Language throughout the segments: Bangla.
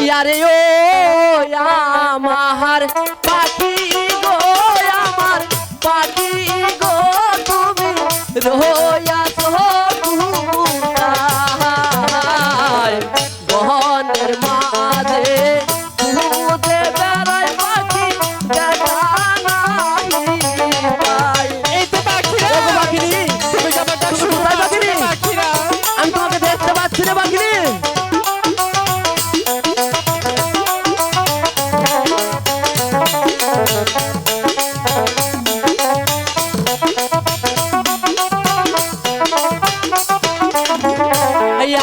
ইয়ারে ও আমার পাখি গো, আমার পাখি গো, তুমি রোয়াছো কোথায়? বনের মাঝে খুঁজে বেড়াই পাখি, দেখা নাহি পাই। এই তো পাখিরা, ও গো পাখিনি, তুমি আমার ডাক তুমি কোথায় পাখিনি? পাখিরা। আমি তোমাকে দেখতে পাচ্ছি রে পাখিনি।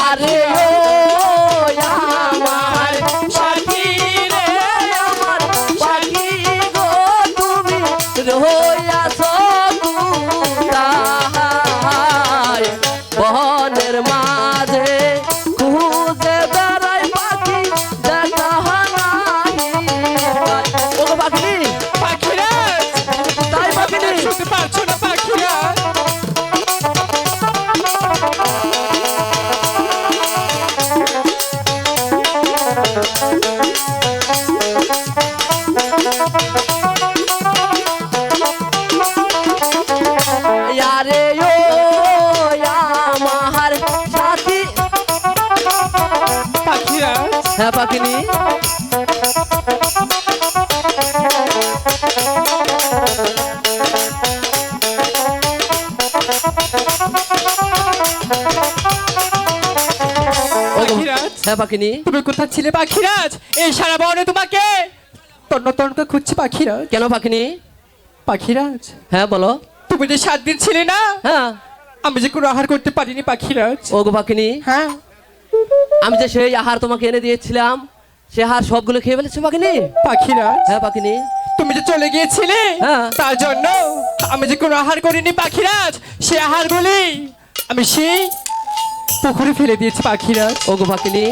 আরে ও আমার পাখি রে, আমার পাখি গো, তুমি রোয়াছো কোথায়? বনের মাঝে খুঁজে বেড়াই পাখি, দেখা নাহি পাই। ও গো পাখিনি, পাখিরা, তাই পাখিনি। শুনতে পাচ্ছ না পাখিরা? আরে ও আমার সাথী। পাখিরা, হ্যাঁ পাখিনি, পাখিরা, হ্যাঁ পাখিনি। তুমি কোথায় ছিলে পাখিরাজ? এই সারা বনে তোমাকে তন্ন তন্ন খুঁজছে পাখিরাজ। কেন পাখিনি? পাখিরাজ, হ্যাঁ বলো। তুমি যে 7 দিন ছিলে না, হ্যাঁ আমি যে কোনো আহার করতে পারিনি পাখিরাজ। ও গো পাখিনি, হ্যাঁ, আমি যে সেই আহার তোমাকে এনে দিয়েছিলাম, সে আহার সবগুলো খেয়ে ফেলেছো পাখিনি। পাখিরাজ, হ্যাঁ পাখিনি, তুমি যে চলে গিয়েছিলে, হ্যাঁ। তার জন্য আমি যে কোনো আহার করিনি পাখিরাজ। সে আহারগুলি আমি সেই পুকুরে ফেলে দিয়েছি পাখিরাজ। ও গো পাখিনি,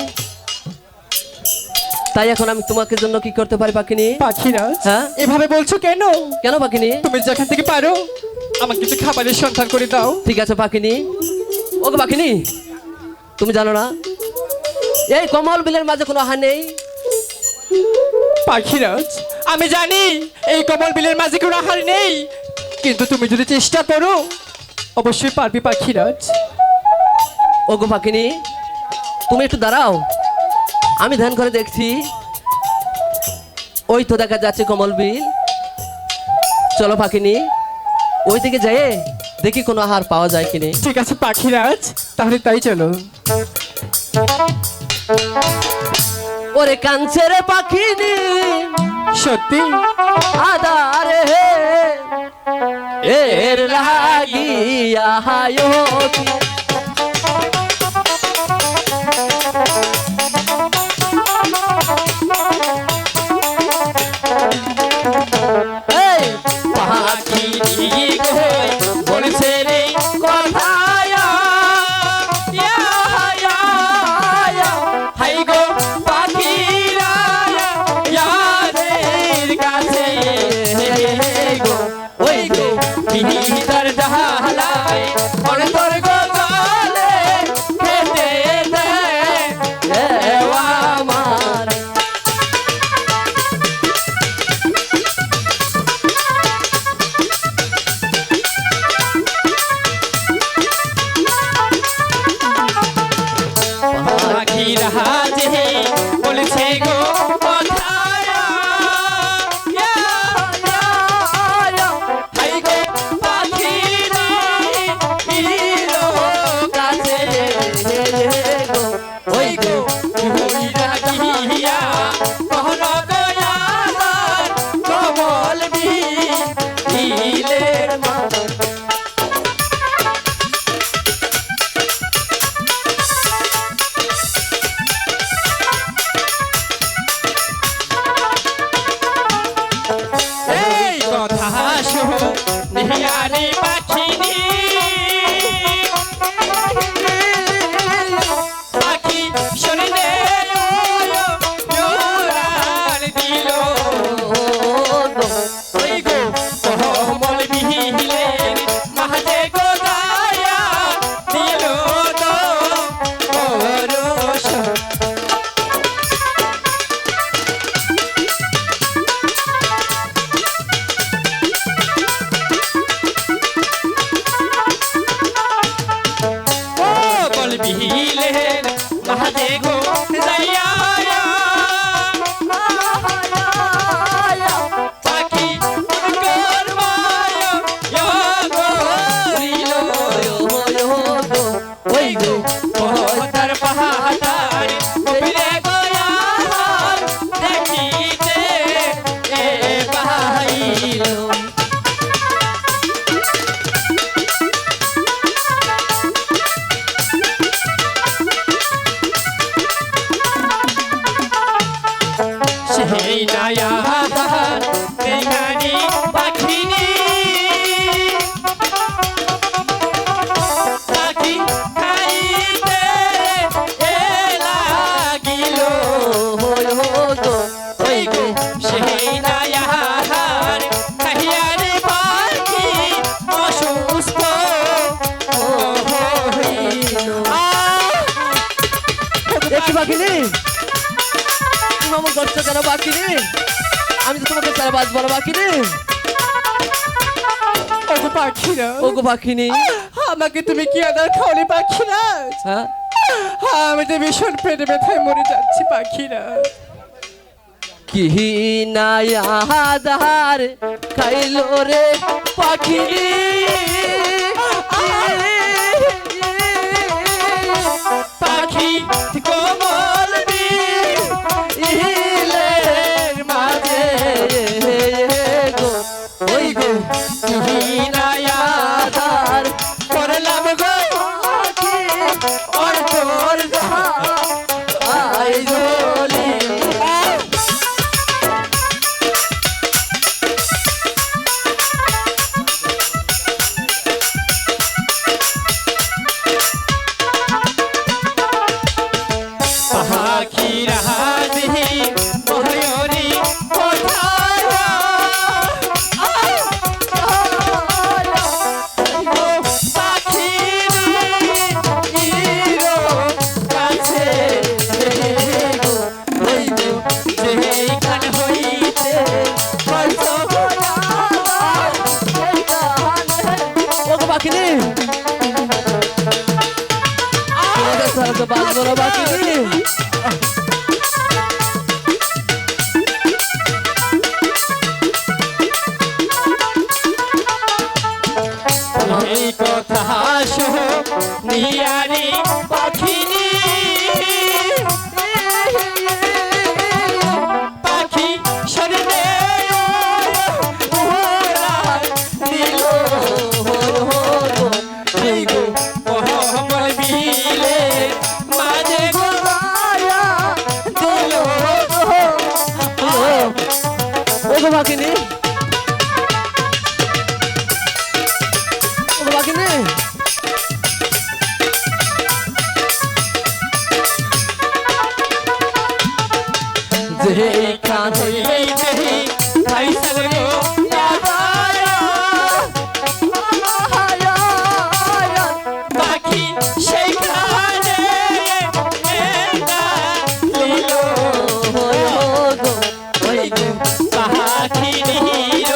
তাই এখন আমি তোমাকে জন্য কি করতে পারি পাখিনি? পাখিরাজ, হ্যাঁ? এভাবে বলছো কেন? কেন পাখিনি? তুমি যেখান থেকে পারো আমাকে কিছু খাবারের সন্ধান করে দাও। ঠিক আছে পাখিনি। ও গো পাখিনি, তুমি জানো না এই কমল বিলের মাঝে কোনো আহার নেই? পাখিরাজ, আমি জানি এই কমল বিলের মাঝে কোনো আহার নেই, কিন্তু তুমি যদি চেষ্টা করো অবশ্যই পারবি পাখিরাজ। ও গো পাখিনি, তুমি একটু দাঁড়াও, আমি ধ্যান করে দেখছি। ওই তো দেখা যাচ্ছে কমল বিল। চলো পাখিনি, ওই দিকে যাই দেখি কোনো আহার পাওয়া যায় কিনে। ঠিক আছে পাখিরাজ, তাহলে তাই চলো। ওরে কাঞ্চের পাখিনি, সত্যি আদারে এর লাগিয়া হায়তি। এই পাখিনি গো বলছে রে কথা, হাই গো পাখিরা ইয়াদের কাছে গো, ওই গো ভিতর ডালায় অন্তর গো জলে খেতে দে আমার। পাখিরা যে বলছে গো কথা, হাই গো পাখিরা হিরো কাছে গো, ওই গো ভুইরা গিয়া কহন গয়ালার কমল বিলের মাঝে। তুমি আমার করছো কেন পাখিনি? আমি তো তোমাকে ছাড়া বাঁচবো না পাখিনি। ওগো পাখিরাজ, ওগো পাখিনি। আমাকে তুমি কি আদার খাওয়ালে পাখিরাজ? হ্যাঁ আমি তো ভীষণ পেটে ব্যথায় মরে যাচ্ছি পাখিরাজ। কি নাই আধার খাইলো রে পাখিনি। পাখি কোমল ইলের মাঝে গো ওই গো আধার করলাম গো পাখি ওর তোর আই জলি। পাখিরাজ ময়ূরী কোথায়? পাখিনি তোমাকে ছাড়া তো বাঁচবো না পাখিনি। এই কথা নিয়ারি পাখিনি। পাখি শরীরে দিল মোহাম্মদ বিলে মাঝে গো দিল। ওগো পাখিনি ওগো পাখিনি। যেখানে পাখি সেইখানে পাখি নিল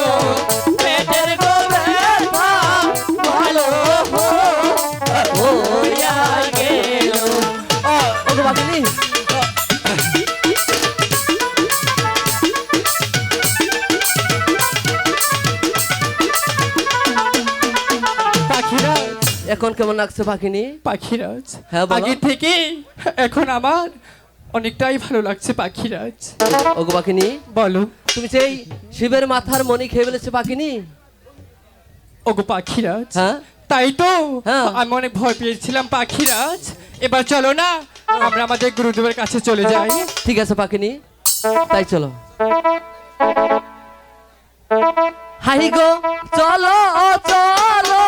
পেটের গোবের ভালো হইয়া গেল। ওগো পাখিনি পাখিরাজ, এখন কেমন লাগছে পাখিনি? পাখিরাজ হ্যাঁ, বলো। আগে থেকে এখন আমার অনেকটাই ভালো লাগছে পাখিরাজ। ওগো পাখিনি বলো তুমি সেই শিবের মাথার মণি খেয়ে ফেলেছো পাখিনি। ওগো পাখিরাজ, হ্যাঁ তাই তো হ্যাঁ। আমি অনেক ভয় পেয়েছিলাম পাখিরাজ। এবার চলো না আমরা আমাদের গুরুদেবের কাছে চলে যাই। ঠিক আছে পাখিনি তাই চলো। হাই গো চলো চলো